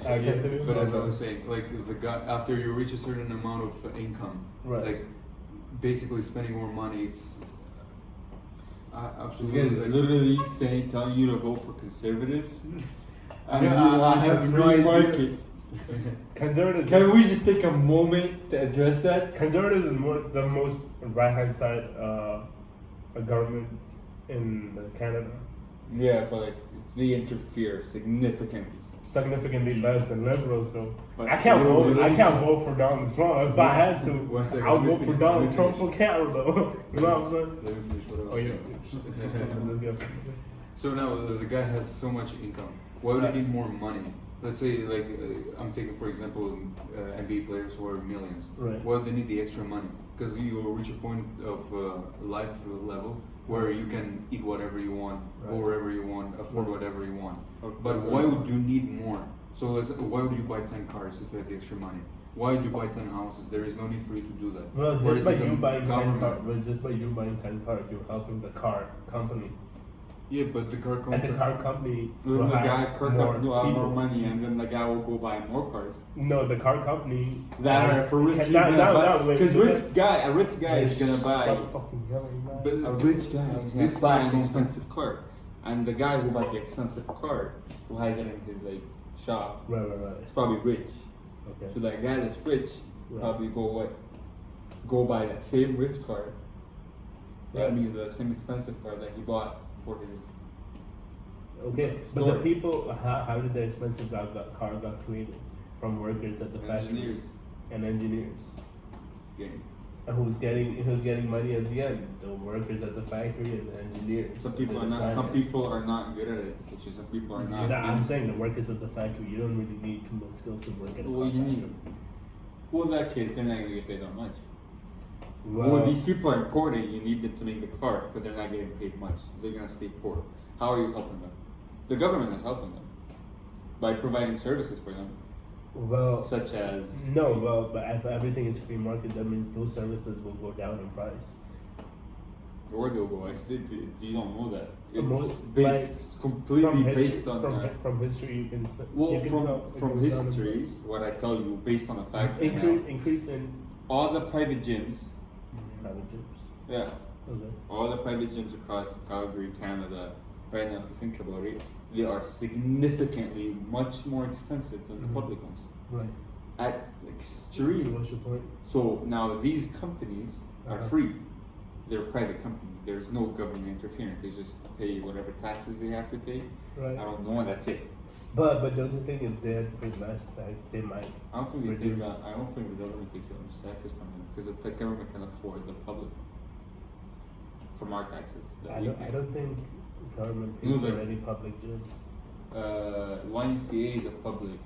Yeah, Continue. but as I was saying, like the guy, after you reach a certain amount of income, Right. like basically spending more money, it's This absolutely. guy is like, literally saying, telling you to vote for conservatives. And Yeah, he I wants a have no free idea. market. Conservatives. Can we just take a moment to address that? Conservatives is more the most right hand side government in Canada. Yeah, but like they interfere significantly. Significantly less than liberals, though. But I can't still, vote. I really- can't vote for Donald Trump. If I had to, One second, I'll let me vote for finish, Donald let me Trump finish. for Canada, though. You know what I'm saying? Let me finish what I was Oh yeah. saying. Let's go. So now the guy has so much income. Why would he need more money? Let's say, like, I'm taking for example NBA players who are millions. Right. Why do they need the extra money? Because you will reach a point of life level where you can eat whatever you want, go Right. wherever you want, afford Right. whatever you want. Okay. But why would you need more? So why would you buy 10 cars if you had the extra money? Why would you buy 10 houses? There is no need for you to do that. Well, Whereas just by if you the buying 10 government- cars, well, just by you buying 10 cars, you're helping the car company. Yeah, but the car And company. the car company Then will the guy, hire car more company will have more people. money, and then the guy will go buy more cars. No, the car company. That has- are for rich. can- He's now- gonna now- buy, now, wait, because wait. a rich guy is gonna buy. Stop fucking yelling, man. But A rich guy is gonna This buy car an company- expensive car, and the guy who bought the expensive car, who has it in his like shop, Right. is probably rich. Okay. So that guy that's rich Right. probably go buy that same rich car. That Right. means the same expensive car that he bought for his. Okay, but Story. the people, how did the expensive car got created? From workers at the factory Engineers. and engineers. Game. And who's getting money at the end? The workers at the factory and the engineers. Some people the are not. Some designers. people are not good at it. Which is some people are not. I'm saying the workers at the factory. You don't really need too much skills to work at a Well, car you factory. need. Well, in that case, they're not gonna get paid that much. Well, These people are important. You need them to make the car, but they're not getting paid much. They're gonna stay poor. How are you helping them? The government is helping them by providing services for them, well, such as no, well, but if everything is free market, that means those services will go down in price. where they'll go. You don't know that. It's Most- based completely From based on from history, you can s- well, you can tell it from goes down in history, price. what I tell you, based on the fact that Increase in all the private gyms, private gyms. yeah, Okay. all the private gyms across Calgary, Canada, right now, if you think about it, they are significantly much more expensive than the Mhm. public ones. Right. At So extreme. what's your point? So now these companies are Uh-huh. free. They're a private company. There's no government interference. They just pay whatever taxes they have to pay. Right. I don't know, and that's it. But don't you think if they had to pay less tax, they might? I don't think they take Reduce. that. I don't think the government takes that much taxes from them because the government can afford the public from our taxes. that I we don't. pay. I don't think government pays No, for but- any public gyms. YMCA is a public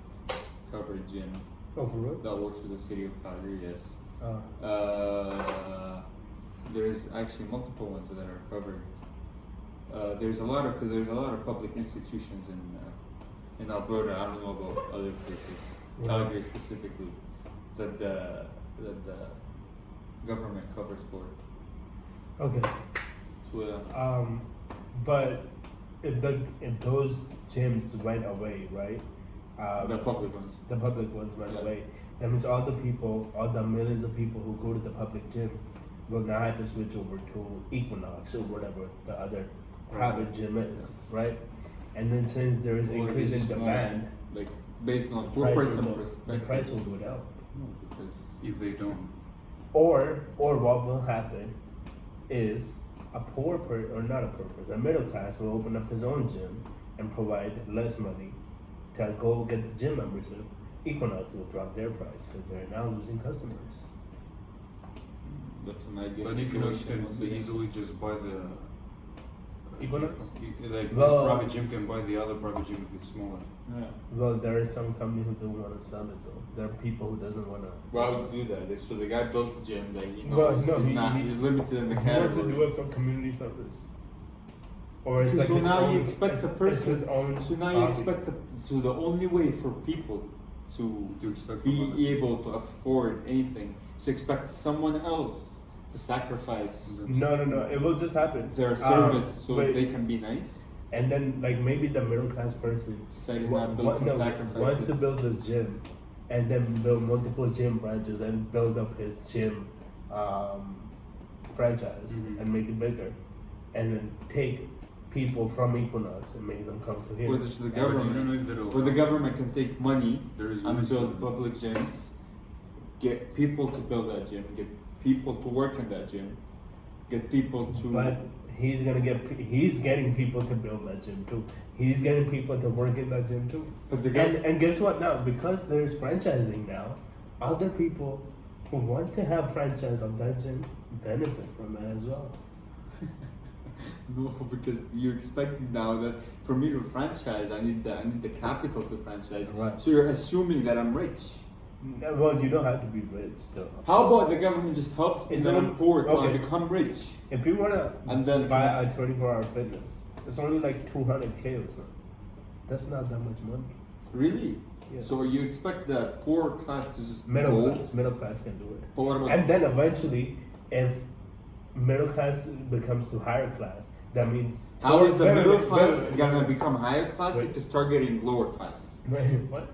covered gym Oh, for real? that works with the city of Calgary. Yes. Uh, There's actually multiple ones that are covered. There's a lot of public institutions in Alberta. I don't know about other places, Right. Calgary specifically, that the government covers for. okay. So But if those gyms went away, right? the public ones. The public ones went Yeah. away. That means all the millions of people who go to the public gym will now have to switch over to Equinox or whatever the other private gym is, right? And then since there is Or increase in it's not, demand, like based on price poor will person go- the perspective. price will go down. No, because If they don't, Or what will happen is or not a poor person, a middle class will open up his own gym and provide less money to go get the gym membership. Equinox will drop their price because they're now losing customers. that's an ideal but Equinox situation. can once again. easily just buy the Equinox? Like Well- this private gym can buy the other private gym if it's smaller. Yeah. Well, there are some companies who don't want to sell it though. There are people who doesn't want to. Why would you do that? Like, so the guy built the gym, like you know, Well, he's, no, he's he- not. he- He's limited in the He wants to category. do it for community service. Or it's like So his now own, you expect the it's person. his own So now you hobby. expect the. So the only way for people to To expect from be other- able to afford anything is to expect someone else to sacrifice No, it will just happen. their service so but- they can be nice. And then, like maybe the middle class person Society's wa- not built wa- on no, sacrifices. wants to build this gym, and then build multiple gym branches and build up his gym franchise Mhm. and make it bigger, and then take people from Equinox and make them come to here. Or there's the I don't know government. if that'll Or the government can take money There is and ways build to- public gyms, get people to build that gym, get people to work in that gym, get people to. But he's getting people to build that gym too. He's getting people to work in that gym too. But the gov- And guess what now? Because there's franchising now, other people who want to have franchise of that gym benefit from it as well. No, because you expect now that for me to franchise, I need the capital to franchise. Right. So you're assuming that I'm rich. Well, you don't have to be rich though. How about the government just helps It's the an- poor to okay. become rich? If you wanna And then- buy a 24-hour fitness, it's only like 200K or something. That's not that much money. Really? Yes. So you expect the poor class to just Middle go? class can do it. But what about And then eventually, if middle class becomes to higher class, that means how is the Wait, middle wait, class wait, gonna wait. become higher class Wait. if it's targeting lower class? Wait, what?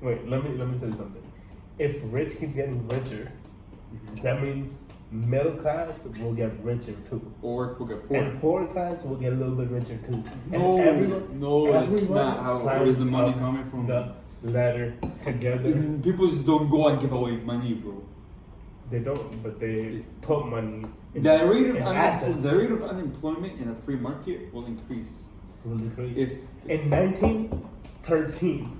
Wait, let me tell you something. If rich keep getting richer, that means middle class will get richer too. Or will get poor? And poor class will get a little bit richer too. No, and everyone, no, that's everyone not how. climbs Where is the money up coming from? The ladder together. People just don't go and give away money, bro. They don't, but they put money in, The rate of in assets. the rate of unemployment in a free market will increase. will decrease. If In 1913,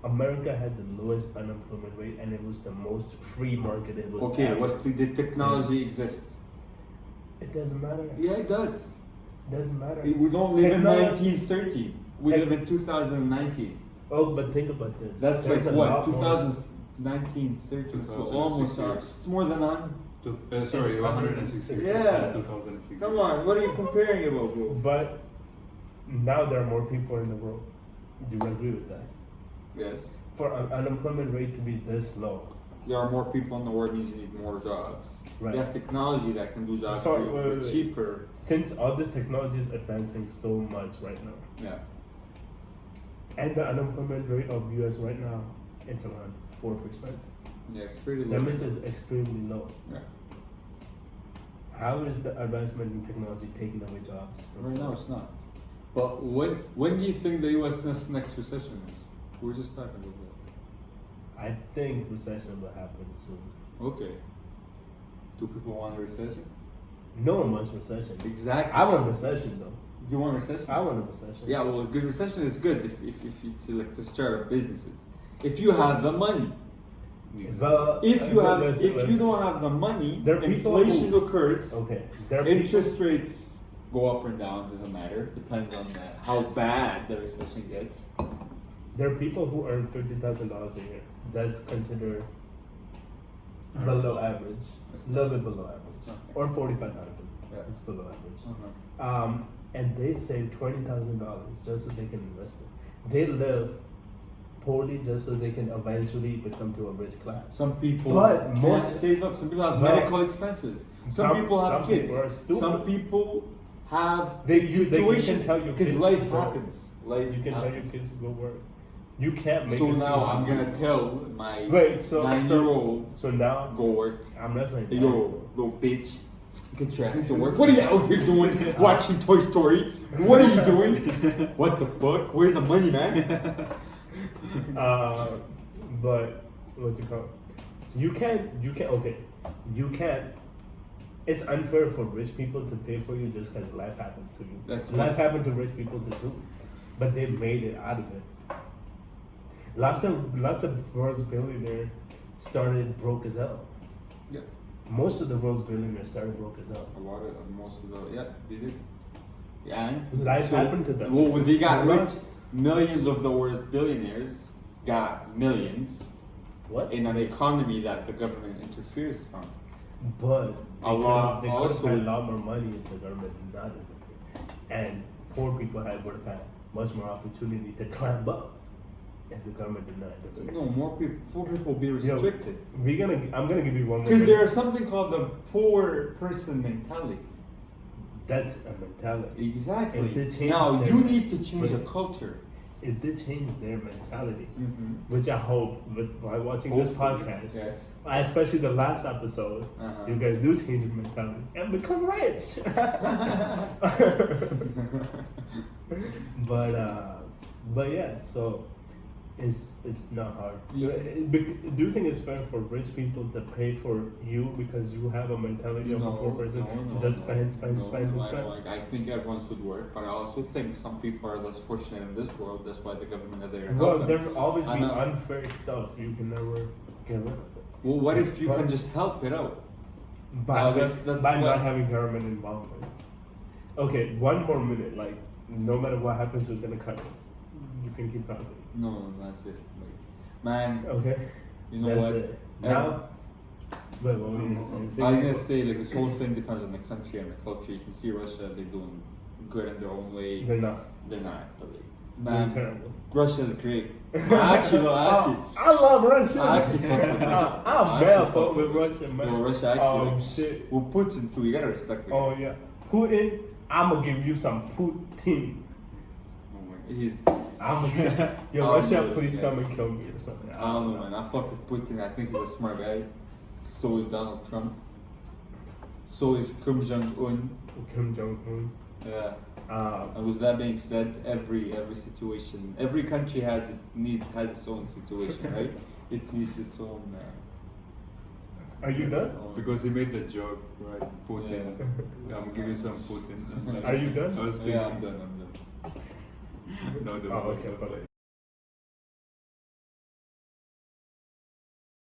America had the lowest unemployment rate, and it was the most free market it was. okay, ever. what's the technology exist? It doesn't matter. Yeah, it does. Doesn't matter. We don't live in Technology- 1930. We Tech- live in 2019. Oh, but think about this. That's There's like a what? lot more- 2019, 30. It's 2006 almost years. It's more than on. Sorry, It's 166 Yeah. 2006. Come on, what are you comparing about, bro? But now there are more people in the world. Do you agree with that? Yes. For an unemployment rate to be this low, There are more people in the world means you need more jobs. Right. You have technology that can do jobs So, for you wait, for wait, wait. cheaper. since all this technology is advancing so much right now, Yeah. and the unemployment rate of US right now, it's around 4%. Yeah, it's pretty low. That means it's extremely low. Yeah. How is the advancement in technology taking away jobs? from Right now people? it's not. But when do you think the U.S. next recession is? We were just talking about I think recession will happen soon. that. Okay. Do people want a recession? No one wants recession. Exactly. I want recession though. You want a recession? I want a recession. Yeah, well, a good recession is good if you to start up businesses. If you have the money. But, If you have, listen, if you listen. don't have the money, There are people inflation occurs. Okay. There are Interest rates go up or down. Doesn't matter. Depends on how bad the recession gets. There are people who earn $50,000 a year. That's considered below average. It's A little bit below average. It's nothing. Or 45,000. Yeah. It's below average. Uh-huh. And they save $20,000 just so they can invest it. They live poorly just so they can eventually become to a rich class. Some people But can't most- save up. Some people have Well, medical expenses. Some people have some kids. people are stupid. Some people have You can situations tell your because kids life to work. happens. Life You can tell your happens. kids to go work. You can't make So excuses. now I'm gonna tell my Wait, so 9-year-old so now go work. I'm not saying that. Yo, little bitch, Get your ass to work. What are you out here doing? Watching Toy Story? What are you doing? What the fuck? Where's the money, man? But what's it called? You can't. It's unfair for rich people to pay for you just because life happened to you. That's life happened to rich people too, but they made it out of it. Lots of world's billionaires started broke as hell. Yeah. Most of the world's billionaires started broke as hell. A lot of most of the they did. Yeah. And Life happened to them. Well, they got rich. Lots- Millions of the world's billionaires got millions What? in an economy that the government interferes from. But A lot they could also- have had a lot more money if the government did not interfere. And poor people would have had much more opportunity to climb up if the government did not interfere. No, poor people be restricted. I'm gonna give you one more. Because there's something called the poor person mentality. That's a mentality. Exactly. If they change Now their- you need to change the Wait. culture. If they change their mentality, Mm-hmm. which I hope by watching this podcast, Yes. especially the last episode, Uh-huh. you guys do change your mentality and become rich. But yeah, so it's not hard. Do you think it's fair for rich people to pay for you because you have a mentality of a poor person to just spend? I think everyone should work, but I also think some people are less fortunate in this world. That's why the government are there to help Well, them. there will always be I know. unfair stuff. You can never get rid of it. Well, what if you But- can just help it out? By, that's by what- not having government involvement. Okay, one more minute. Like, no matter what happens, we're gonna cut it. You can keep talking. No, that's it. Like, man, Okay? you know That's what? it. Now, wait, what were you gonna say? I was gonna say like this whole thing depends on the country and the culture. You can see Russia; they're doing good in their own way. They're not. They're not, but like, They're man, terrible. Russia's great. Actually, no, I love Russia. I actually fuck with Russia. I I'm actually very fuck fuck with with Russia, man. No, Russia actually. Oh like, shit. well, Putin too. You gotta respect the guy. Oh yeah. Putin. I'ma give you some Putin. Oh my god, he's. I'ma give yo I don't Russia, know please this come guy. and kill me or something. I don't know, man. I fuck with Putin. I think he's a smart guy. So is Donald Trump. So is Kim Jong Un. Kim Jong Un. Yeah. And with that being said, every situation, every country has its own situation, right? It needs its own. Are you done? Because he made the joke, right? Putin. I'm gonna give you some Putin. Are you done? I was thinking. Yeah, I'm done. No, Oh, okay, but